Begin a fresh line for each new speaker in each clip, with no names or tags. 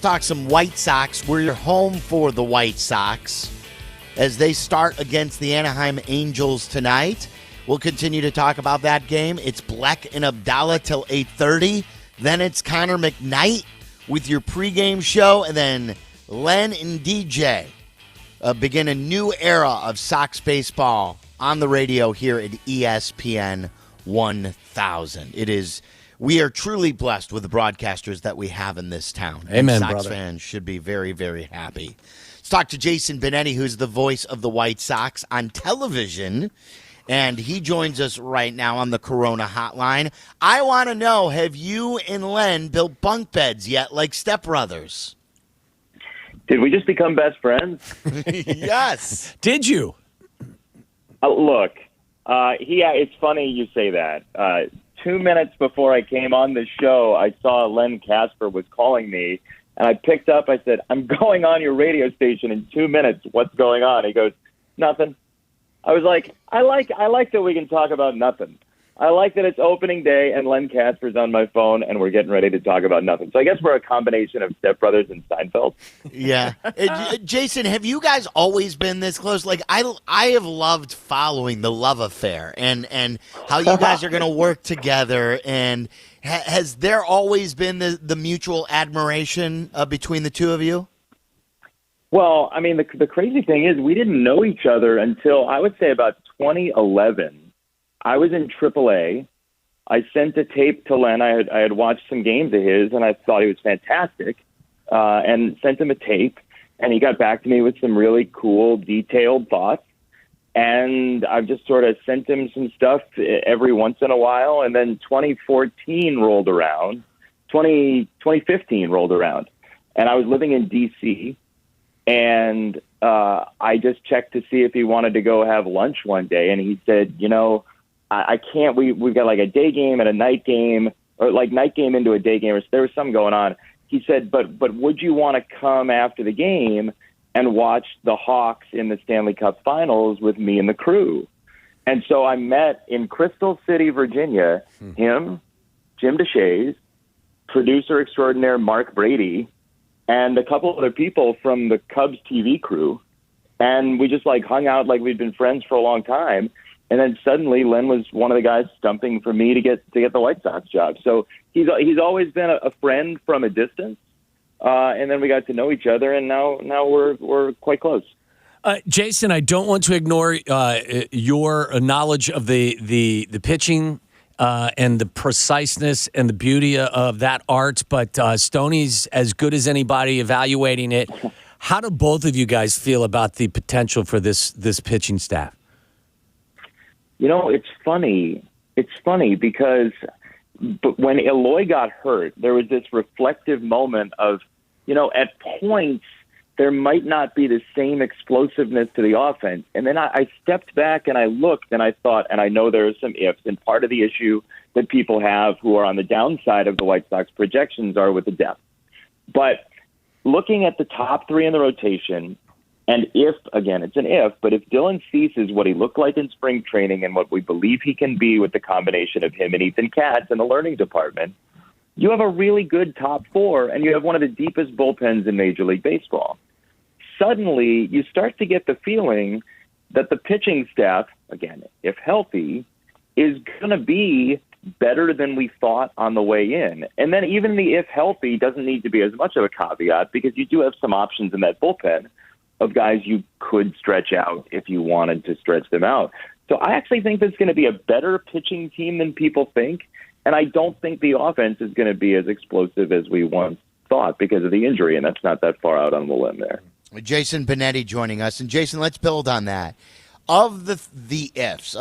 Let's talk some White Sox. We're home for the White Sox as they start against the Anaheim Angels tonight. We'll continue to talk about that game. It's Bleck and Abdallah till 8:30. Then it's Connor McKnight with your pregame show. And then Len and DJ begin a new era of Sox baseball on the radio here at ESPN 1000. We are truly blessed with the broadcasters that we have in this town.
Amen,
Sox
brother.
fans should be very, very happy. Let's talk to Jason Benetti, who's the voice of the White Sox on television, and he joins us right now on the Corona Hotline. I want to know, have you and Len built bunk beds yet like stepbrothers?
Did we just become best friends?
Yes.
Did you?
Look, it's funny you say that. 2 minutes before I came on the show, I saw Len Casper was calling me, and I picked up. I said, "I'm going on your radio station in 2 minutes. What's going on?" He goes, "Nothing." I was like, I like that we can talk about nothing. I like that it's opening day and Len Casper's on my phone and we're getting ready to talk about nothing. So I guess we're a combination of Step Brothers and Seinfeld.
Yeah. Jason, have you guys always been this close? Like, I have loved following the love affair and how you guys are going to work together. And has there always been the mutual admiration between the two of you?
Well, I mean, the crazy thing is we didn't know each other until I would say about 2011. I was in AAA. I sent a tape to Len. I had watched some games of his, and I thought he was fantastic, and sent him a tape. And he got back to me with some really cool, detailed thoughts. And I've just sort of sent him some stuff every once in a while. And then 2015 rolled around, and I was living in D.C., and I just checked to see if he wanted to go have lunch one day. And he said, I can't. We've got like a day game and a night game, or like night game into a day game. Or there was something going on. He said, but would you want to come after the game and watch the Hawks in the Stanley Cup Finals with me and the crew? And so I met in Crystal City, Virginia, him, Jim DeShays, producer extraordinaire Mark Brady, and a couple other people from the Cubs TV crew. And we just like hung out like we'd been friends for a long time. And then suddenly Len was one of the guys stumping for me to get the White Sox job. So he's always been a friend from a distance. And then we got to know each other, and now we're quite close.
Jason, I don't want to ignore your knowledge of the pitching and the preciseness and the beauty of that art, but Stoney's as good as anybody evaluating it. How do both of you guys feel about the potential for this pitching staff?
It's funny. It's funny because when Eloy got hurt, there was this reflective moment of, at points there might not be the same explosiveness to the offense. And then I stepped back and I looked and I thought, and I know there are some ifs, and part of the issue that people have who are on the downside of the White Sox projections are with the depth. But looking at the top three in the rotation, and if, again, it's an if, but if Dylan Cease is what he looked like in spring training and what we believe he can be with the combination of him and Ethan Katz in the learning department, you have a really good top four, and you have one of the deepest bullpens in Major League Baseball. Suddenly, you start to get the feeling that the pitching staff, again, if healthy, is going to be better than we thought on the way in. And then even the if healthy doesn't need to be as much of a caveat, because you do have some options in that bullpen of guys you could stretch out if you wanted to stretch them out. So I actually think there's going to be a better pitching team than people think, and I don't think the offense is going to be as explosive as we once thought because of the injury, and that's not that far out on the limb there.
Jason Benetti joining us. And Jason, let's build on that. Of the ifs,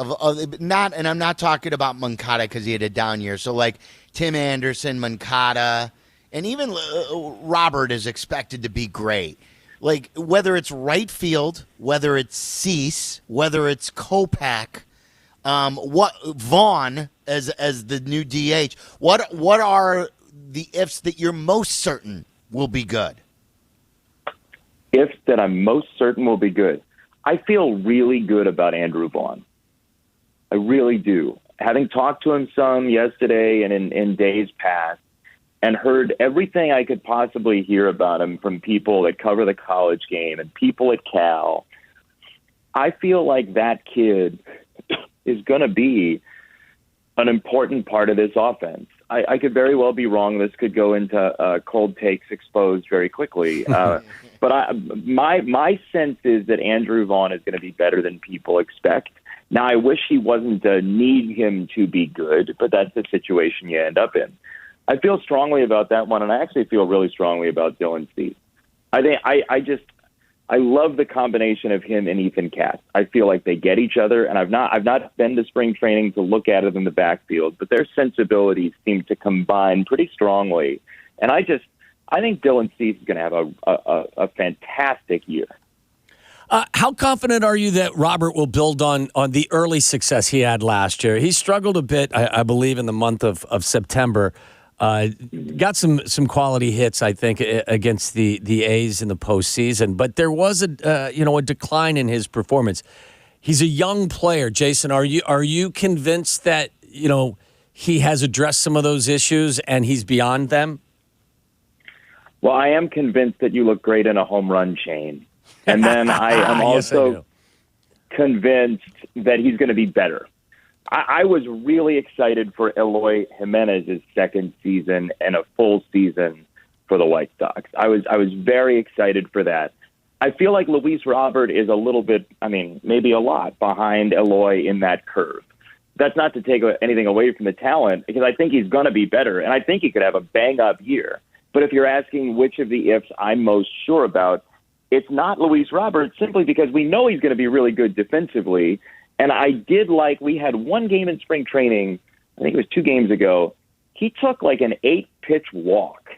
not, and I'm not talking about Moncada because he had a down year. So like Tim Anderson, Moncada, and even Robert is expected to be great. Like whether it's right field, whether it's Cease, whether it's Kopech, what Vaughn as the new DH. What are the ifs that you're most certain will be good?
Ifs that I'm most certain will be good. I feel really good about Andrew Vaughn. I really do. Having talked to him some yesterday and in days past, and heard everything I could possibly hear about him from people that cover the college game and people at Cal, I feel like that kid is going to be an important part of this offense. I could very well be wrong. This could go into cold takes exposed very quickly. But my sense is that Andrew Vaughn is going to be better than people expect. Now, I wish he wasn't need him to be good, but that's the situation you end up in. I feel strongly about that one, and I actually feel really strongly about Dylan Cease. I love the combination of him and Ethan Katz. I feel like they get each other, and I've not been to spring training to look at it in the backfield, but their sensibilities seem to combine pretty strongly. And I think Dylan Cease is going to have a fantastic year.
How confident are you that Robert will build on the early success he had last year? He struggled a bit, I believe, in the month of September. Got some quality hits, I think, against the A's in the postseason, but there was a decline in his performance. He's a young player, Jason. Are you convinced that he has addressed some of those issues and he's beyond them?
Well, I am convinced that you look great in a home run chain, and then I am also convinced that he's going to be better. I was really excited for Eloy Jimenez's second season and a full season for the White Sox. I was very excited for that. I feel like Luis Robert is a little bit, maybe a lot behind Eloy in that curve. That's not to take anything away from the talent, because I think he's going to be better, and I think he could have a bang-up year. But if you're asking which of the ifs I'm most sure about, it's not Luis Robert, simply because we know he's going to be really good defensively. And I did we had one game in spring training, I think it was 2 games ago, he took like an 8-pitch walk.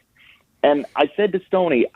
And I said to Stoney,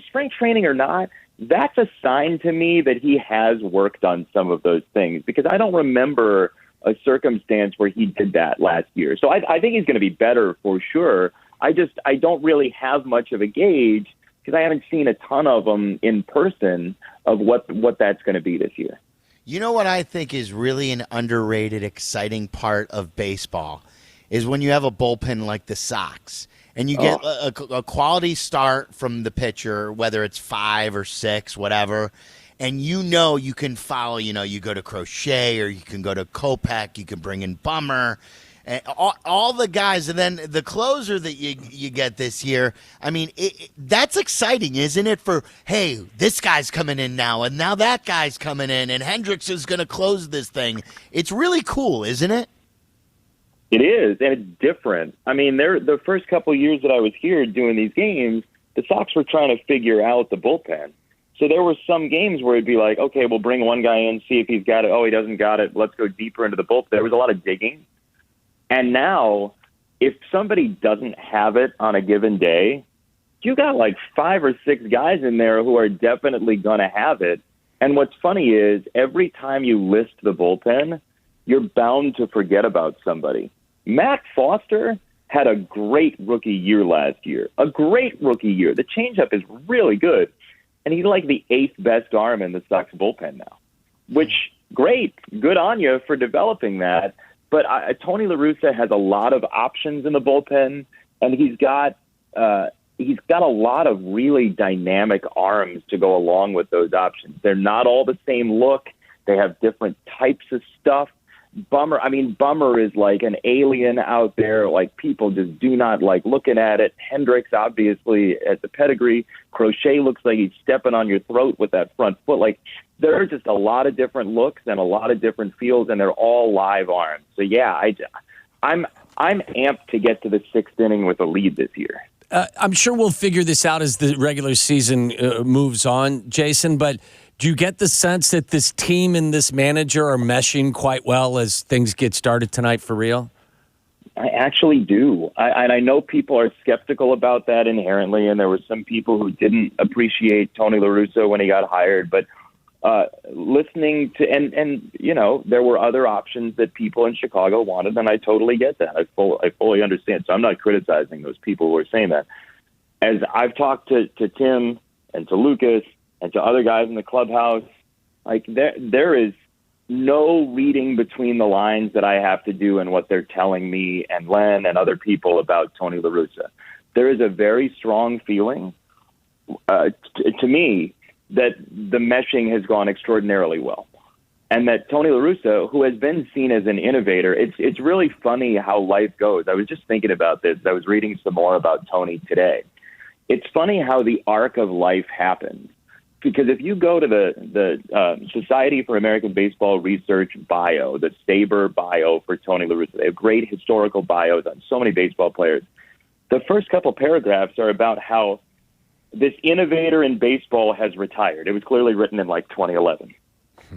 spring training or not, that's a sign to me that he has worked on some of those things, because I don't remember a circumstance where he did that last year. So I think he's going to be better for sure. I don't really have much of a gauge, because I haven't seen a ton of them in person of what that's going to be this year.
You know what I think is really an underrated, exciting part of baseball is when you have a bullpen like the Sox and you get a quality start from the pitcher, whether it's 5 or 6, whatever, and you can follow, you go to Crochet or you can go to Kopech, you can bring in Bummer, and all the guys, and then the closer that you get this year, that's exciting, isn't it? For, hey, this guy's coming in now, and now that guy's coming in, and Hendricks is going to close this thing. It's really cool, isn't it?
It is, and it's different. The first couple of years that I was here doing these games, the Sox were trying to figure out the bullpen. So there were some games where it'd be like, okay, we'll bring one guy in, see if he's got it. Oh, he doesn't got it. Let's go deeper into the bullpen. There was a lot of digging. And now, if somebody doesn't have it on a given day, you got like 5 or 6 guys in there who are definitely going to have it. And what's funny is every time you list the bullpen, you're bound to forget about somebody. Matt Foster had a great rookie year last year. A great rookie year. The changeup is really good. And he's like the 8th best arm in the Sox bullpen now, which, great. Good on you for developing that. But Tony La Russa has a lot of options in the bullpen, and he's got a lot of really dynamic arms to go along with those options. They're not all the same look. They have different types of stuff. Bummer is like an alien out there. Like, people just do not like looking at it. Hendricks obviously has the pedigree. Crochet looks like he's stepping on your throat with that front foot. Like, there are just a lot of different looks and a lot of different feels, and they're all live arms. So yeah, I'm amped to get to the 6th inning with a lead this year.
I'm sure we'll figure this out as the regular season moves on, Jason, but do you get the sense that this team and this manager are meshing quite well as things get started tonight for real?
I actually do. I know people are skeptical about that inherently, and there were some people who didn't appreciate Tony La Russa when he got hired, but listening to, and there were other options that people in Chicago wanted, and I totally get that. I fully understand. So I'm not criticizing those people who are saying that. As I've talked to Tim and to Lucas and to other guys in the clubhouse, like there is no reading between the lines that I have to do and what they're telling me and Len and other people about Tony La Russa. There is a very strong feeling to me that the meshing has gone extraordinarily well. And that Tony La Russa, who has been seen as an innovator, it's really funny how life goes. I was just thinking about this. I was reading some more about Tony today. It's funny how the arc of life happens. Because if you go to the Society for American Baseball Research bio, the SABR bio for Tony La Russa, they have great historical bios on so many baseball players. The first couple paragraphs are about how this innovator in baseball has retired. It was clearly written in like 2011.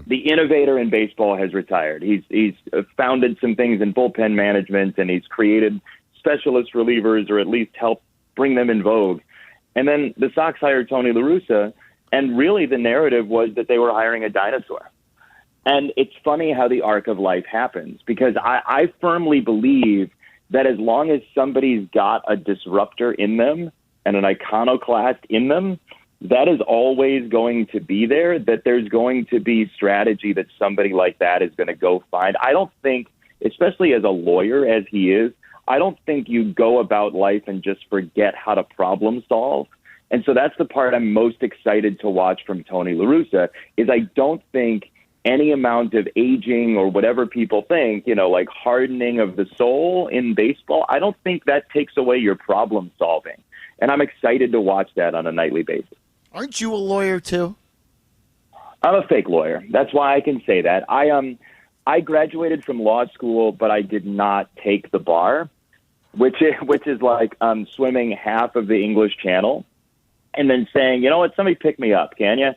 The innovator in baseball has retired. He's founded some things in bullpen management, and he's created specialist relievers, or at least helped bring them in vogue. And then the Sox hired Tony La Russa, and really the narrative was that they were hiring a dinosaur. And it's funny how the arc of life happens, because I firmly believe that as long as somebody's got a disruptor in them and an iconoclast in them, that is always going to be there, that there's going to be strategy that somebody like that is going to go find. I don't think, especially as a lawyer as he is, I don't think you go about life and just forget how to problem solve. And so that's the part I'm most excited to watch from Tony La Russa, is I don't think any amount of aging or whatever people think, like hardening of the soul in baseball, I don't think that takes away your problem solving. And I'm excited to watch that on a nightly basis.
Aren't you a lawyer too?
I'm a fake lawyer. That's why I can say that. I graduated from law school, but I did not take the bar, which is like swimming half of the English Channel and then saying, you know what, somebody pick me up, can you?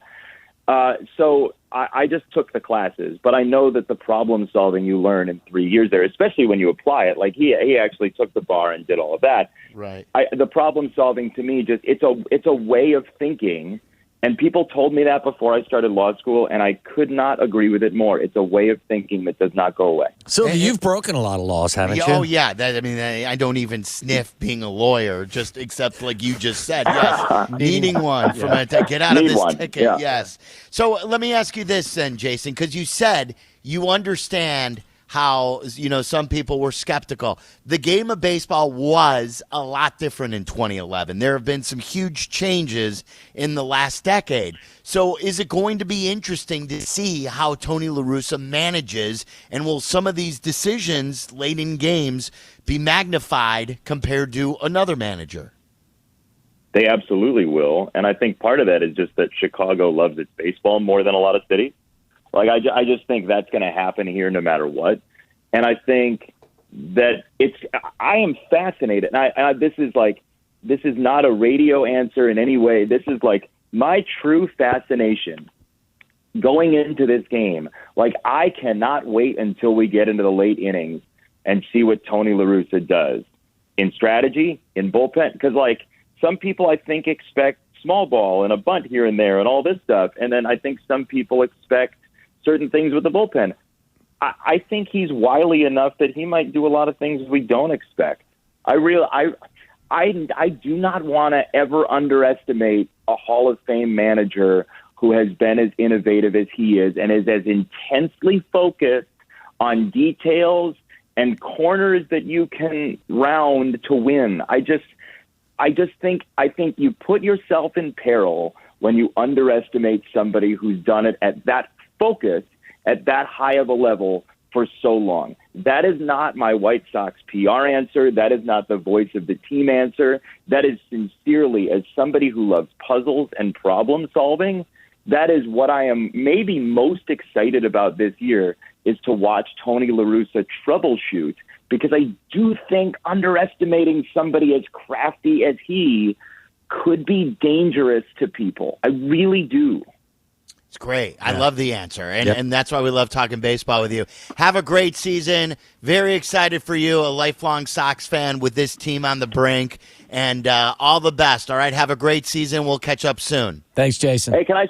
So I just took the classes, but I know that the problem solving you learn in 3 years there, especially when you apply it. Like he actually took the bar and did all of that.
Right.
The problem solving to me, it's a way of thinking. And people told me that before I started law school, and I could not agree with it more. It's a way of thinking that does not go away.
Sylvie, you've broken a lot of laws, haven't you?
Oh, yeah. I don't even sniff being a lawyer, just except like you just said. Yes, needing one from to get out of this ticket. Yeah. Yes. So let me ask you this then, Jason, because you said you understand how, some people were skeptical. The game of baseball was a lot different in 2011. There have been some huge changes in the last decade. So is it going to be interesting to see how Tony La Russa manages, and will some of these decisions late in games be magnified compared to another manager?
They absolutely will. And I think part of that is just that Chicago loves its baseball more than a lot of cities. Like, I just think that's going to happen here no matter what. And I think that I am fascinated. And this is not a radio answer in any way. This is like my true fascination going into this game. Like, I cannot wait until we get into the late innings and see what Tony La Russa does in strategy, in bullpen. Because, like, some people, I think, expect small ball and a bunt here and there and all this stuff. And then I think some people expect certain things with the bullpen. I think he's wily enough that he might do a lot of things we don't expect. I do not want to ever underestimate a Hall of Fame manager who has been as innovative as he is and is as intensely focused on details and corners that you can round to win. I think you put yourself in peril when you underestimate somebody who's done it at that focus, at that high of a level for so long. That is not my White Sox PR answer. That is not the voice of the team answer. That is sincerely, as somebody who loves puzzles and problem solving, that is what I am maybe most excited about this year, is to watch Tony La Russa troubleshoot, because I do think underestimating somebody as crafty as he could be dangerous to people. I really do.
It's great. I love the answer, and that's why we love talking baseball with you. Have a great season. Very excited for you, a lifelong Sox fan with this team on the brink, and all the best. All right, have a great season. We'll catch up soon.
Thanks, Jason.
Hey, can I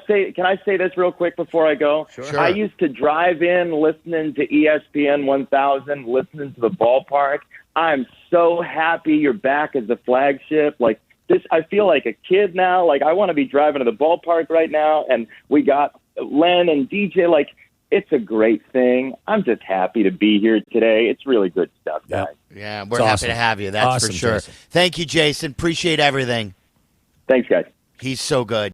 say this real quick before I go?
Sure.
I used to drive in listening to ESPN 1000, listening to the ballpark. I'm so happy you're back as the flagship. Like, this, I feel like a kid now. Like, I want to be driving to the ballpark right now, and we got Len and DJ. Like, It's a great thing. I'm just happy to be here today. It's really good stuff, guys.
Yeah, we're
It's
happy
awesome.
to have you. That's
Awesome,
for sure.
Jason.
Thank you, Jason. Appreciate everything.
Thanks, guys.
He's so good.